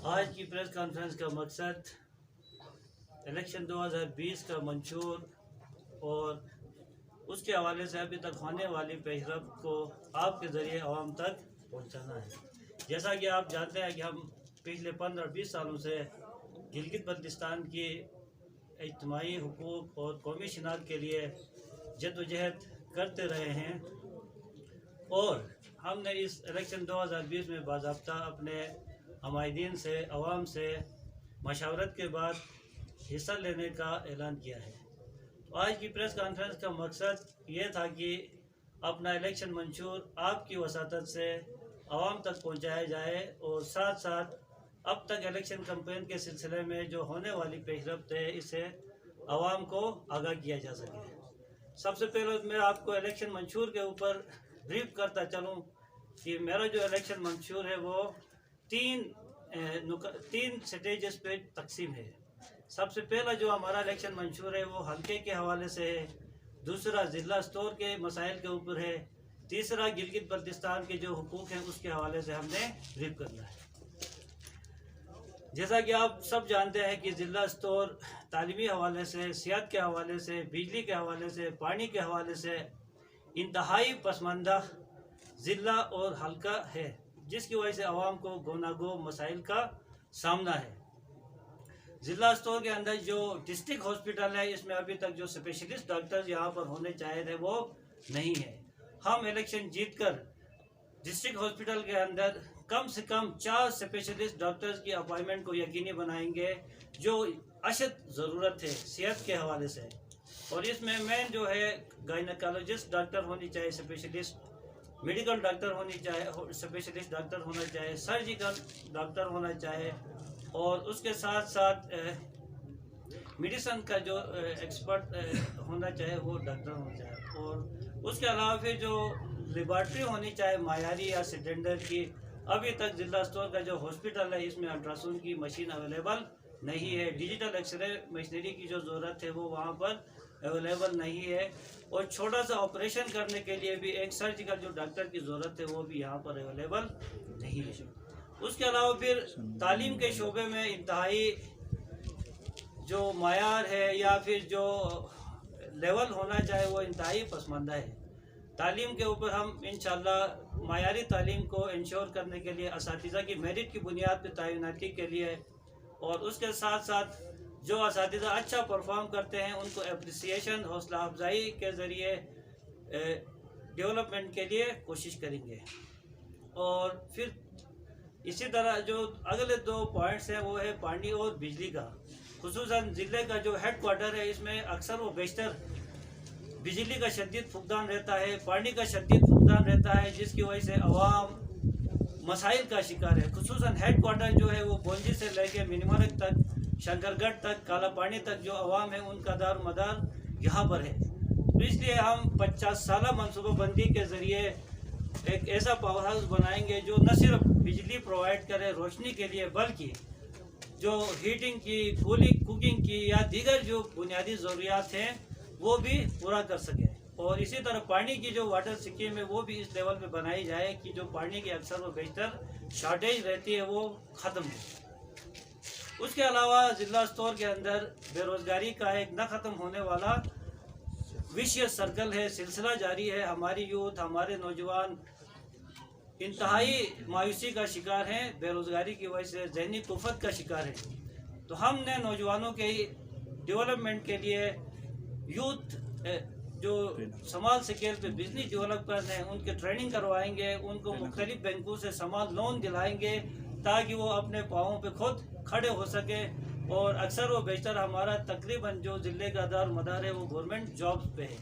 आज की press conference का मकसद इलेक्शन 2020 का मंशूर और उसके हवाले से अभी तक होने वाली पेशरफ्त को आपके ज़रिए आवाम तक पहुंचाना है। जैसा कि आप जानते हैं कि हम पिछले 15-20 सालों से गिलगित बल्तिस्तान की इज्तिमाई हुकूक और कौमी शनाख्त के लिए जद्दोजहद करते रहे हैं और हमने इस इलेक्शन 2020 में बाज़ाब्ता अपने हमायदीन से अवाम से मशावरत के बाद हिस्सा लेने का ऐलान किया है। तो आज की प्रेस कॉन्फ्रेंस का मकसद ये था कि अपना इलेक्शन मंशूर आपकी वसातत से अवाम तक पहुँचाया जाए और साथ साथ अब तक इलेक्शन कैंपेन के सिलसिले में जो होने वाली पेशरफ्त है इसे अवाम को आगाह किया जा सके। सबसे पहले मैं आपको इलेक्शन मंशूर के ऊपर ब्रीफ करता चलूँ कि मेरा जो इलेक्शन मंशूर है वो तीन स्टेजेस पे तकसीम है। सबसे पहला जो हमारा इलेक्शन मंशूर है वो हल्के के हवाले से है, दूसरा ज़िला स्टोर के मसाइल के ऊपर है, तीसरा गिलगित बल्तिस्तान के जो हुकूक हैं उसके हवाले से हमने ब्रीफ करना है। जैसा कि आप सब जानते हैं कि ज़िला स्टोर तालीमी हवाले से, सेहत के हवाले से, बिजली के हवाले से, पानी के हवाले से इंतहाई पसमानदा ज़िला और हल्का है, जिसकी वजह से आवाम को गोनागो मसाइल का सामना है। ज़िला स्टोर के अंदर जो डिस्ट्रिक्ट हॉस्पिटल है इसमें अभी तक जो स्पेशलिस्ट डॉक्टर्स यहाँ पर होने चाहिए थे वो नहीं है। हम इलेक्शन जीतकर डिस्ट्रिक्ट हॉस्पिटल के अंदर कम से कम 4 स्पेशलिस्ट डॉक्टर्स की अपॉइंटमेंट को यकीनी बनाएंगे जो अशद ज़रूरत है सेहत के हवाले से। और इसमें मेन जो है गायनकोलॉजिस्ट डॉक्टर होनी चाहिए, स्पेशलिस्ट मेडिकल डॉक्टर होनी चाहिए, स्पेशलिस्ट डॉक्टर होना चाहिए, सर्जिकल डॉक्टर होना चाहिए और उसके साथ साथ मेडिसिन का जो एक्सपर्ट होना चाहिए वो डॉक्टर होना चाहिए। और उसके अलावा फिर जो लेबॉर्ट्री होनी चाहिए मायारी या स्टैंडर्ड की। अभी तक ज़िला स्टोर का जो हॉस्पिटल है इसमें अल्ट्रासाउंड की मशीन अवेलेबल नहीं है, डिजिटल एक्सरे मशीनरी की जो ज़रूरत है वो वहाँ पर अवेलेबल नहीं है और छोटा सा ऑपरेशन करने के लिए भी एक सर्जिकल जो डॉक्टर की ज़रूरत है वो भी यहाँ पर अवेलेबल नहीं है। उसके अलावा फिर तालीम के शोबे में इंतहाई जो मायार है या फिर जो लेवल होना चाहिए वो इंतहाई पसमानदा है। तालीम के ऊपर हम इंशाल्लाह मायारी तालीम को इंश्योर करने के लिए असातिज़ा की मेरिट की बुनियाद पर तैनाती के लिए और उसके साथ साथ जो असातिज़ा अच्छा परफॉर्म करते हैं उनको एप्रिसिएशन हौसला अफजाई के ज़रिए डेवलपमेंट के लिए कोशिश करेंगे। और फिर इसी तरह जो अगले 2 पॉइंट्स हैं वो है पानी और बिजली का। खुसूसन ज़िले का जो हेड क्वार्टर है इसमें अक्सर व बेशतर बिजली का शदीद फुकदान रहता है, पानी का शदीद फुकदान रहता है, जिसकी वजह से अवाम मसाइल का शिकार है। खुसूसन हेड क्वार्टर जो है वो बोंजी से लेके मिनीमारक तक, शंकरगढ़ तक, काला पानी तक जो अवाम है उनका दार मदार यहाँ पर है। तो इसलिए हम 50 साला मनसूबाबंदी के ज़रिए एक ऐसा पावर हाउस बनाएंगे जो न सिर्फ बिजली प्रोवाइड करे रोशनी के लिए बल्कि जो हीटिंग की, कुकिंग की या दीगर जो बुनियादी ज़रूरियात हैं वो भी पूरा कर सके। और इसी तरह पानी की जो वाटर स्कीम है वो भी इस लेवल पे बनाई जाए कि जो पानी की अक्सर व बेशतर शॉर्टेज रहती है वो ख़त्म हो। उसके अलावा ज़िला स्टोर के अंदर बेरोज़गारी का एक न ख़त्म होने वाला विशियस सर्कल है, सिलसिला जारी है। हमारी यूथ, हमारे नौजवान इंतहाई मायूसी का शिकार हैं, बेरोज़गारी की वजह से ज़हनी कुफ़त का शिकार है। तो हमने नौजवानों के डेवलपमेंट के लिए यूथ जो समाल स्केल पे बिजनेस डेवलप करने हैं उनके ट्रेनिंग करवाएंगे, उनको मुख्तलिफ बैंकों से समाल लोन दिलाएंगे ताकि वो अपने पाँवों पे खुद खड़े हो सके। और अक्सर वो बेशतर हमारा तकरीबन जो ज़िले का दार मदार है वो गवर्नमेंट जॉब्स पे है।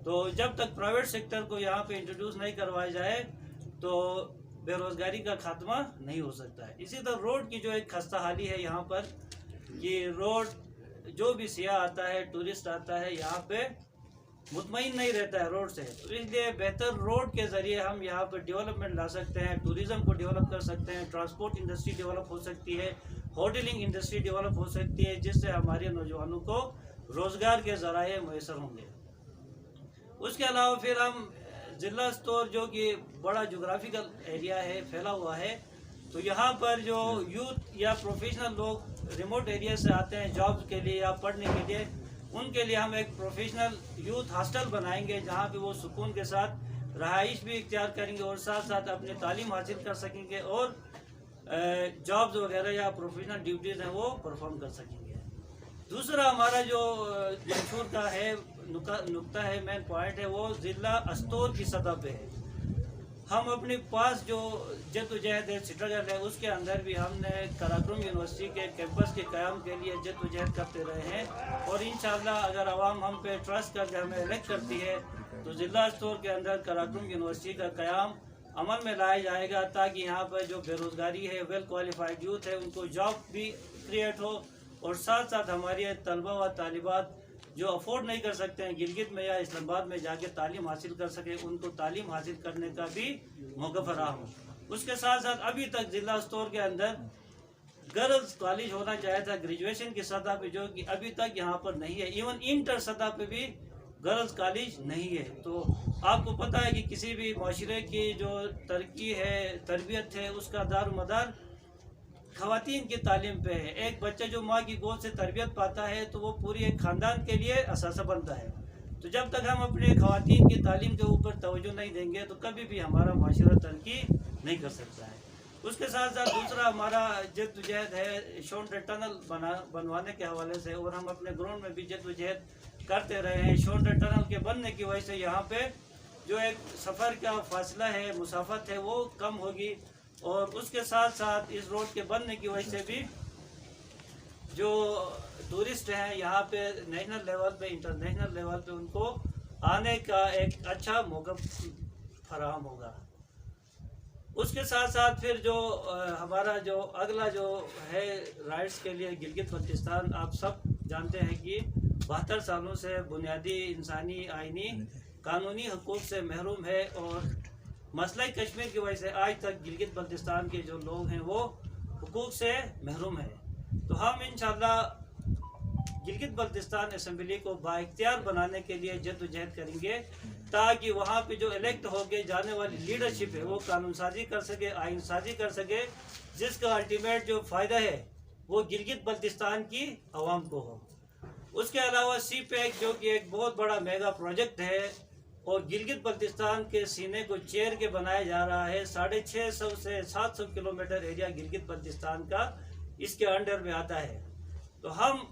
तो जब तक प्राइवेट सेक्टर को यहाँ पे इंट्रोड्यूस नहीं करवाया जाए तो बेरोज़गारी का खात्मा नहीं हो सकता है। इसी तरह रोड की जो एक खस्ता हाली है यहाँ पर, ये रोड जो भी सियाह आता है, टूरिस्ट आता है, यहाँ पे मुतमईन नहीं रहता है रोड से। तो इसलिए बेहतर रोड के ज़रिए हम यहाँ पर डेवलपमेंट ला सकते हैं, टूरिज़म को डेवलप कर सकते हैं, ट्रांसपोर्ट इंडस्ट्री डेवलप हो सकती है, होटलिंग इंडस्ट्री डेवलप हो सकती है, जिससे हमारे नौजवानों को रोज़गार के ज़राए मैसर होंगे। उसके अलावा फिर हम ज़िला स्टोर जो कि बड़ा जोग्राफिकल एरिया है, फैला हुआ है, تو یہاں پر جو یوتھ یا پروفیشنل لوگ ریموٹ ایریا سے آتے ہیں جاب کے لیے یا پڑھنے کے لیے، ان کے لیے ہم ایک پروفیشنل یوتھ ہاسٹل بنائیں گے جہاں پہ وہ سکون کے ساتھ رہائش بھی اختیار کریں گے اور ساتھ ساتھ اپنی تعلیم حاصل کر سکیں گے اور جابز وغیرہ یا پروفیشنل ڈیوٹیز ہیں وہ پرفارم کر سکیں گے۔ دوسرا ہمارا جو منشور کا ہے نقطہ ہے، مین پوائنٹ ہے، وہ ضلع استور کی سطح پہ ہے۔ ہم اپنے پاس جو جد و جہد ہے سٹرگل ہے، اس کے اندر بھی ہم نے قراقرم یونیورسٹی کے کیمپس کے قیام کے لیے جد و جہد کرتے رہے ہیں، اور انشاءاللہ اگر عوام ہم پہ ٹرسٹ کر کے ہمیں الیکٹ کرتی ہے تو ضلع استور کے اندر قراقرم یونیورسٹی کا قیام عمل میں لایا جائے گا، تاکہ یہاں پر جو بے روزگاری ہے، ویل کوالیفائڈ یوتھ ہے، ان کو جاب بھی کریٹ ہو، اور ساتھ ساتھ ہماری طلبہ و طالبات جو افورڈ نہیں کر سکتے ہیں گلگت میں یا اسلام آباد میں جا کے تعلیم حاصل کر سکے، ان کو تعلیم حاصل کرنے کا بھی موقع فراہم ہو۔ اس کے ساتھ ساتھ ابھی تک ضلع استور کے اندر گرلز کالج ہونا چاہیے تھا گریجویشن کی سطح پہ، جو کہ ابھی تک یہاں پر نہیں ہے، ایون انٹر سطح پہ بھی گرلز کالج نہیں ہے۔ تو آپ کو پتہ ہے کہ کسی بھی معاشرے کی جو ترقی ہے، تربیت ہے، اس کا دار و مدار خواتین کی تعلیم پہ ہے۔ ایک بچہ جو ماں کی گود سے تربیت پاتا ہے تو وہ پوری ایک خاندان کے لیے اثاثہ بنتا ہے۔ تو جب تک ہم اپنے خواتین کی تعلیم کے اوپر توجہ نہیں دیں گے تو کبھی بھی ہمارا معاشرہ ترقی نہیں کر سکتا ہے۔ اس کے ساتھ ساتھ دوسرا ہمارا جد و جہد ہے شونڈر ٹنل بنوانے کے حوالے سے، اور ہم اپنے گراؤنڈ میں بھی جد و جہد کرتے رہے ہیں۔ شونڈر ٹنل کے بننے کی وجہ سے یہاں پہ جو ایک سفر کا فاصلہ ہے، مسافت ہے، وہ کم ہوگی، اور اس کے ساتھ ساتھ اس روڈ کے بننے کی وجہ سے بھی جو ٹورسٹ ہیں یہاں پہ نیشنل لیول پہ، انٹرنیشنل لیول پہ ان کو آنے کا ایک اچھا موقع فراہم ہوگا۔ اس کے ساتھ ساتھ پھر جو ہمارا جو اگلا جو ہے رائٹس کے لیے، گلگت بلتستان آپ سب جانتے ہیں کہ 72 سالوں سے بنیادی انسانی آئینی قانونی حقوق سے محروم ہے، اور مسئلہ کشمیر کی وجہ سے آج تک گلگت بلتستان کے جو لوگ ہیں وہ حقوق سے محروم ہیں۔ تو ہم انشاءاللہ گلگت بلتستان اسمبلی کو بااختیار بنانے کے لیے جد و جہد کریں گے، تاکہ وہاں پہ جو الیکٹ ہو کے جانے والی لیڈرشپ ہے وہ قانون سازی کر سکے، آئین سازی کر سکے، جس کا الٹیمیٹ جو فائدہ ہے وہ گلگت بلتستان کی عوام کو ہو۔ اس کے علاوہ سی پیک جو کہ ایک بہت بڑا میگا پروجیکٹ ہے، اور گلگت بلتستان کے سینے کو چیر کے بنایا جا رہا ہے۔ 650 سے 700 کلومیٹر ایریا گلگت بلتستان کا اس کے انڈر میں آتا ہے۔ تو ہم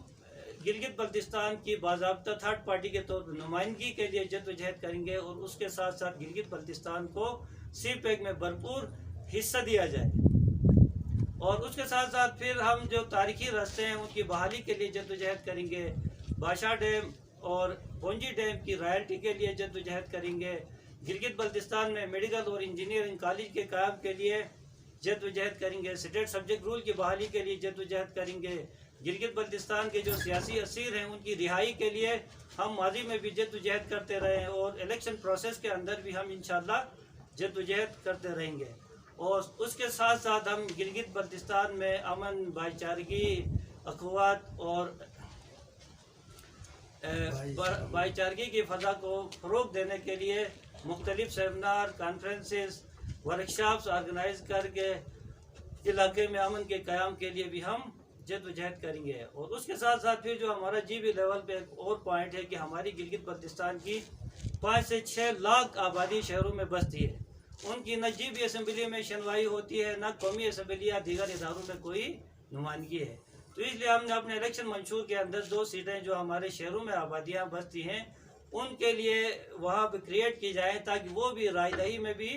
گلگت بلتستان کی باضابطہ تھرڈ پارٹی کے طور پر نمائندگی کے لیے جد و جہد کریں گے، اور اس کے ساتھ ساتھ گلگت بلتستان کو سی پیک میں بھرپور حصہ دیا جائے۔ اور اس کے ساتھ ساتھ پھر ہم جو تاریخی راستے ہیں ان کی بحالی کے لیے جد و جہد کریں گے۔ بادشاہ ڈیم اور پونجی ڈیم کی رائلٹی کے لیے جد و جہد کریں گے۔ گلگت بلتستان میں میڈیکل اور انجینئرنگ کالج کے قیام کے لیے جد و جہد کریں گے۔ اسٹیٹ سبجیکٹ رول کی بحالی کے لیے جد و جہد کریں گے۔ گلگت بلتستان کے جو سیاسی اسیر ہیں ان کی رہائی کے لیے ہم ماضی میں بھی جد و جہد کرتے رہے ہیں، اور الیکشن پروسیس کے اندر بھی ہم انشاءاللہ جد و جہد کرتے رہیں گے۔ اور اس کے ساتھ ساتھ ہم گلگت بلتستان میں امن، بھائی چارگی، اخوات اور بھائی چارگی کی فضا کو فروغ دینے کے لیے مختلف سیمینار، کانفرنسز، ورکشاپس آرگنائز کر کے علاقے میں امن کے قیام کے لیے بھی ہم جد و جہد کریں گے۔ اور اس کے ساتھ ساتھ پھر جو ہمارا جی بی لیول پہ ایک اور پوائنٹ ہے کہ ہماری گلگت بلتستان کی 5 سے 6 لاکھ آبادی شہروں میں بستی ہے، ان کی نہ جی بی اسمبلی میں شنوائی ہوتی ہے، نہ قومی اسمبلی یا دیگر اداروں میں کوئی نمائندگی ہے۔ تو اس لیے ہم نے اپنے الیکشن منشور کے اندر 2 سیٹیں جو ہمارے شہروں میں آبادیاں بستی ہیں ان کے لیے وہاں پہ کریٹ کی جائیں، تاکہ وہ بھی رائے دہی میں بھی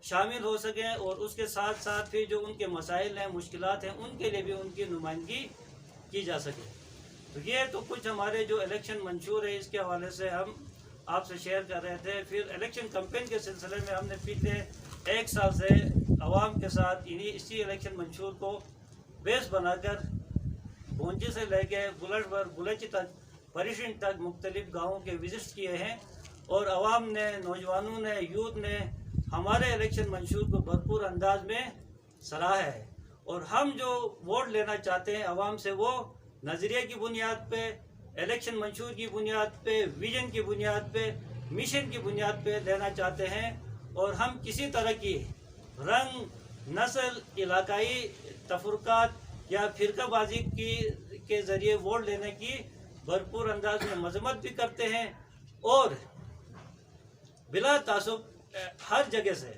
شامل ہو سکیں، اور اس کے ساتھ ساتھ پھر جو ان کے مسائل ہیں، مشکلات ہیں، ان کے لیے بھی ان کی نمائندگی کی جا سکے۔ تو یہ تو کچھ ہمارے جو الیکشن منشور ہے اس کے حوالے سے ہم آپ سے شیئر کر رہے تھے۔ پھر الیکشن کمپین کے سلسلے میں ہم نے پچھلے 1 سال سے عوام کے ساتھ اسی الیکشن منشور کو بیس بنا کر بونجی سے لے کے بلچ تک، پریشن تک مختلف گاؤں کے وزٹس کیے ہیں، اور عوام نے، نوجوانوں نے، یوتھ نے ہمارے الیکشن منشور کو بھرپور انداز میں سراہا ہے۔ اور ہم جو ووٹ لینا چاہتے ہیں عوام سے، وہ نظریے کی بنیاد پہ، الیکشن منشور کی بنیاد پہ، ویژن کی بنیاد پہ، مشن کی بنیاد پہ لینا چاہتے ہیں، اور ہم کسی طرح کی رنگ नस्ल, इलाकाई तफरुकात या फिरका बाजी के ज़रिए वोट लेने की भरपूर अंदाज में मजम्मत भी करते हैं और बिला तासुब हर जगह से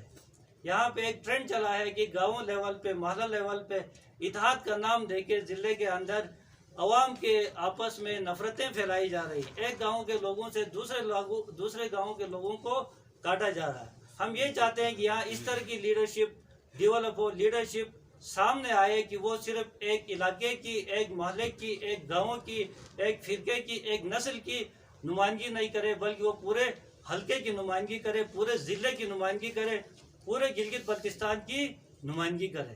यहाँ पे एक ट्रेंड चला है कि गाँव लेवल पे, मोहल्ला लेवल पे इत्तेहाद का नाम देके ज़िले के अंदर अवाम के आपस में नफरतें फैलाई जा रही। एक गांव के लोगों से दूसरे गांव के लोगों को काटा जा रहा है। हम ये चाहते हैं कि यहाँ इस तरह की लीडरशिप डेवलप हो, लीडरशिप सामने आए कि वो सिर्फ एक इलाके की, एक मोहल्ले की, एक गाँव की, एक फिरके की, एक नस्ल की नुमाइंदगी नहीं करे, बल्कि वो पूरे हल्के की नुमाइंदगी करे, पूरे ज़िले की नुमाइंदगी करे, पूरे गिलगित बल्तिस्तान की नुमाइंदगी करे।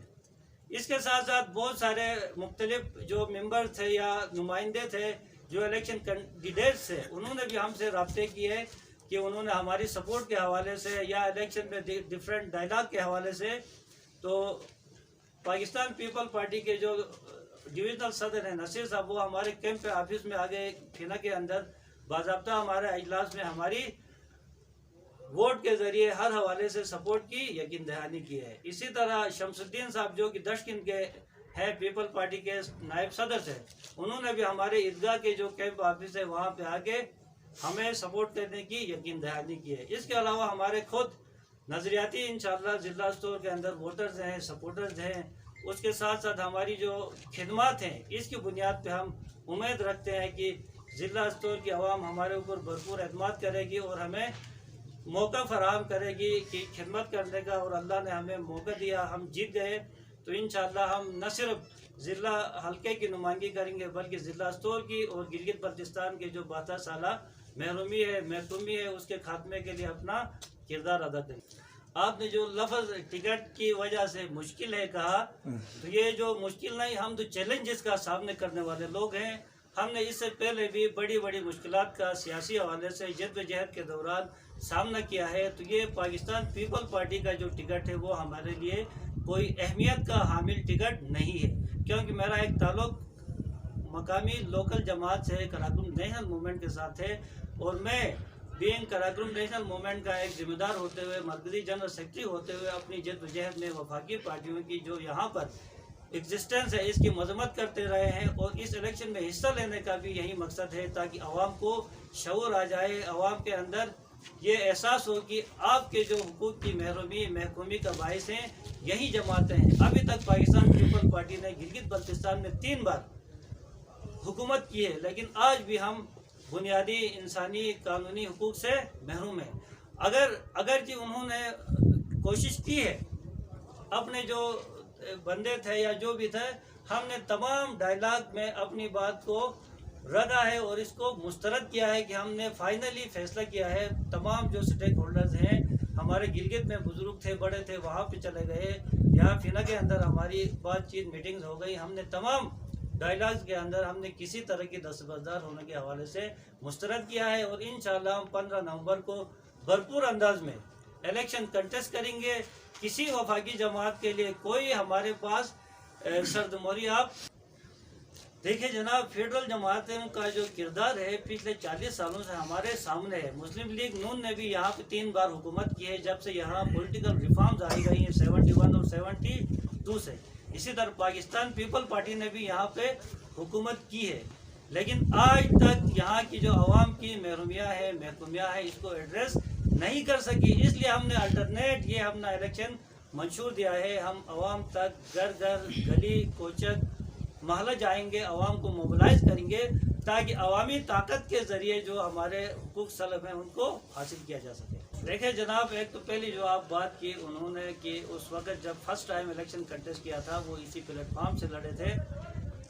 इसके साथ साथ बहुत सारे मुख्तलिफ जो मेंबर थे या नुमाइंदे थे, जो इलेक्शन कैंडिडेट्स थे, उन्होंने भी हमसे रब्ते किए कि उन्होंने हमारी सपोर्ट के हवाले से या इलेक्शन में डिफरेंट डायलॉग के हवाले से। तो पाकिस्तान पीपल पार्टी के जो डिविजनल सदर हैं नसीर साहब, वो हमारे कैंप ऑफिस में आ गए फिना के अंदर, बाज़ाब्ता हमारे इजलास में हमारी वोट के ज़रिए हर हवाले से सपोर्ट की यकीन दहानी की है। इसी तरह शमसुद्दीन साहब जो कि दशकिन के हैं पीपल पार्टी के नायब सदर से, उन्होंने भी हमारे ईदगाह के जो कैंप ऑफिस है वहाँ पे आके हमें सपोर्ट करने की यकीन दहानी की है। इसके अलावा हमारे खुद नज़रियाती इंशाअल्लाह ज़िला स्टोर के अंदर वोटर्स हैं, सपोर्टर्स हैं। उसके साथ साथ हमारी जो खिदमत हैं, इसकी बुनियाद पर हम उम्मीद रखते हैं कि ज़िला स्टोर की आवाम हमारे ऊपर भरपूर एतमाद करेगी और हमें मौका फराहम करेगी कि खिदमत करने का। और अल्लाह ने हमें मौका दिया, हम जीत गए, तो इंशाअल्लाह हम न सिर्फ ज़िला हल्के की नुमाइंदगी करेंगे बल्कि ज़िला स्टोर की और गिलगित बल्तिस्तान के जो 72 साला महरूमी है, महकूमी है, उसके खात्मे के लिए अपना किरदार अदा करेंगे। आपने जो लफ्ज़ टिकट की वजह से मुश्किल है कहा, तो ये जो मुश्किल नहीं, हम तो चैलेंजेस का सामने करने वाले लोग हैं। हमने इससे पहले भी बड़ी बड़ी मुश्किलात का सियासी हवाले से जद्दोजहद के दौरान सामना किया है। तो ये पाकिस्तान पीपल पार्टी का जो टिकट है वो हमारे लिए कोई अहमियत का हामिल टिकट नहीं है, क्योंकि मेरा एक ताल्लुक मकामी लोकल जमात से कराकुम नेशनल मूवमेंट के साथ है और मैं बीइंग कराकुम नेशनल मूवमेंट का एक जिम्मेदार होते हुए, मरकजी जनरल सेक्रेटरी होते हुए, अपनी जद्दोजहद में वफाकी पार्टियों की जो यहाँ पर एग्जिस्टेंस है इसकी मजम्मत करते रहे हैं। और इस इलेक्शन में हिस्सा लेने का भी यही मकसद है ताकि आवाम को शऊर आ जाए, आवाम के अंदर ये एहसास हो कि आपके जो हुकूक की महरूमी, महकूमी का बाइस हैं यही जमातें हैं। अभी तक पाकिस्तान पीपल पार्टी ने गिलगित बल्तिस्तान में 3 बार हुकूमत की है, लेकिन आज भी हम बुनियादी इंसानी कानूनी हुकूक से महरूम हैं। अगर कि उन्होंने कोशिश की है, अपने जो बंदे थे या जो भी थे, हमने तमाम डायलॉग में अपनी बात को रखा है और इसको मुस्तरद किया है कि हमने फाइनली फैसला किया है। तमाम जो स्टेक होल्डर्स हैं, हमारे गिलगित में बुजुर्ग थे, बड़े थे, वहाँ पे चले गए, यहाँ फिना के अंदर हमारी बातचीत मीटिंग्स हो गई। हमने तमाम डायलॉग्स के अंदर हमने किसी तरह की दस्तबरदार होने के हवाले से मुस्तरद किया है और इंशाअल्लाह हम 15 नवंबर को भरपूर अंदाज में इलेक्शन कंटेस्ट करेंगे। किसी वफाकी जमात के लिए कोई हमारे पास सरदमोरी आप देखिए जनाब, फेडरल जमातों का जो किरदार है पिछले 40 सालों से हमारे सामने है। मुस्लिम लीग नून ने भी यहाँ पे 3 बार हुकूमत की है जब से यहाँ पॉलिटिकल रिफॉर्म्स आई गई हैं 71 और 72 से। इसी तरह पाकिस्तान पीपल पार्टी ने भी यहाँ पे हुकूमत की है, लेकिन आज तक यहाँ की जो आवाम की महरूमियाँ है, महकूमियाँ है, इसको एड्रेस नहीं कर सकी। इसलिए हमने अल्टरनेट ये अपना इलेक्शन मंशूर दिया है। हम आवाम तक घर घर, गली कोचक, महल्ला जाएंगे, आवाम को मोबिलाइज करेंगे ताकि अवामी ताकत के ज़रिए जो हमारे हुकूक सलब हैं उनको हासिल किया जा सके। देखिए जनाब, एक तो पहली जो आप बात की उन्होंने कि उस वक़्त जब फर्स्ट टाइम इलेक्शन कंटेस्ट किया था वो इसी प्लेटफार्म से लड़े थे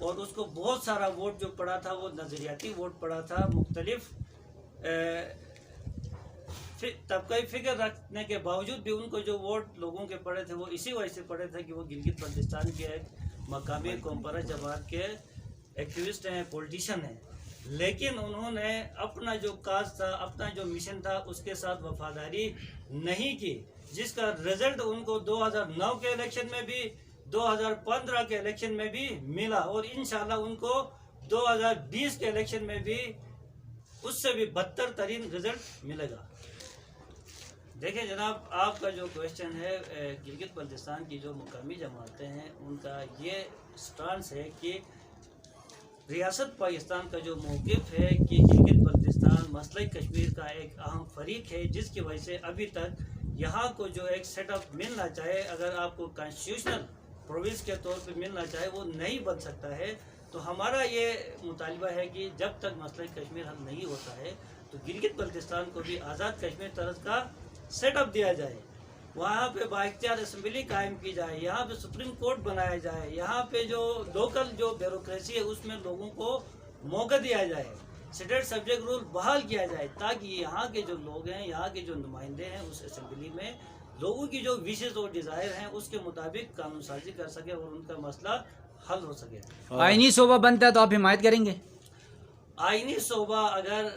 और उसको बहुत सारा वोट जो पड़ा था वो नज़रियाती वोट पड़ा था। मुख्तलिफ तबक़ी फ़िक्र रखने के बावजूद भी उनको जो वोट लोगों के पड़े थे वो इसी वजह से पड़े थे कि वो गिलगित बल्तिस्तान के एक मकामी कौमपरस्त जमात के एक्टिविस्ट हैं, पॉलिटिशियन हैं, लेकिन उन्होंने अपना जो काज था, अपना जो मिशन था उसके साथ वफादारी नहीं की, जिसका रिजल्ट उनको 2009 के इलेक्शन में भी, 2015 के इलेक्शन में भी मिला और इंशाल्लाह उनको 2020 के इलेक्शन में भी उससे भी बदतर तरीन रिजल्ट मिलेगा। دیکھیں جناب، آپ کا جو کویشچن ہے گلگت بلتستان کی جو مقامی جماعتیں ہیں ان کا یہ سٹانس ہے کہ ریاست پاکستان کا جو موقف ہے کہ گلگت بلتستان مسئلہ کشمیر کا ایک اہم فریق ہے، جس کی وجہ سے ابھی تک یہاں کو جو ایک سیٹ اپ ملنا چاہے، اگر آپ کو کانسٹیٹیوشنل پروونس کے طور پہ ملنا چاہے وہ نہیں بن سکتا ہے. تو ہمارا یہ مطالبہ ہے کہ جب تک مسئلہ کشمیر حل نہیں ہوتا ہے تو گلگت بلتستان کو بھی آزاد کشمیر طرز کا سیٹ اپ دیا جائے، وہاں پہ بااختیار اسمبلی قائم کی جائے، یہاں پہ سپریم کورٹ بنایا جائے، یہاں پہ جو لوکل جو بیوروکریسی ہے اس میں لوگوں کو موقع دیا جائے، اسٹیٹ سبجیکٹ رول بحال کیا جائے، تاکہ یہاں کے جو لوگ ہیں، یہاں کے جو نمائندے ہیں اس اسمبلی میں لوگوں کی جو وشز اور ڈیزائر ہیں اس کے مطابق قانون سازی کر سکے اور ان کا مسئلہ حل ہو سکے. آئینی صوبہ بنتا ہے تو آپ حمایت کریں گے؟ آئینی صوبہ اگر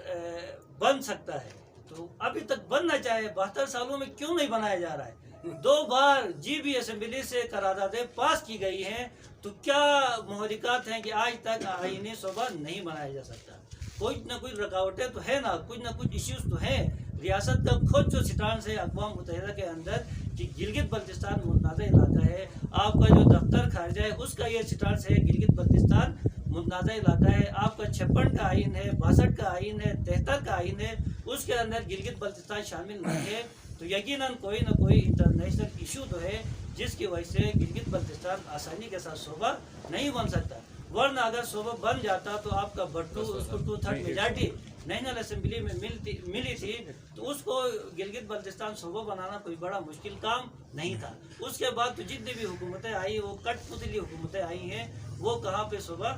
بن سکتا ہے تو ابھی تک بننا چاہے، 72 سالوں میں کیوں نہیں بنایا جا رہا ہے؟ 2 بار جی بی اسمبلی سے قراردادیں پاس کی گئی ہیں، تو کیا محرکات ہیں کہ آج تک آئینی صوبہ نہیں بنایا جا سکتا؟ کوئی نہ کوئی رکاوٹیں تو ہے نا، کچھ نہ کچھ ایشوز تو ہیں. ریاست کا خود جو سٹانس ہے اقوام متحدہ کے اندر کہ گلگت بلتستان متنازع علاقہ ہے، آپ کا جو دفتر خارجہ ہے اس کا یہ سٹانس ہے گلگت بلتستان متنازع علاقہ ہے. آپ کا 56 کا آئین ہے، 62 کا آئین ہے، 73 کا آئین ہے، اس کے اندر گلگت بلتستان شامل نہیں ہے. تو یقیناً کوئی نہ کوئی انٹرنیشنل ایشو تو ہے جس کی وجہ سے گلگت بلتستان آسانی کے ساتھ صوبہ نہیں بن سکتا. ورنہ اگر صوبہ بن جاتا تو آپ کا بٹو اس کو 2/3 میجارٹی نیشنل اسمبلی میں ملی تھی، تو اس کو گلگت بلتستان صوبہ بنانا کوئی بڑا مشکل کام نہیں تھا. اس کے بعد تو جتنی بھی حکومتیں آئی وہ کٹ پتلی حکومتیں آئی ہیں، وہ کہاں پہ صوبہ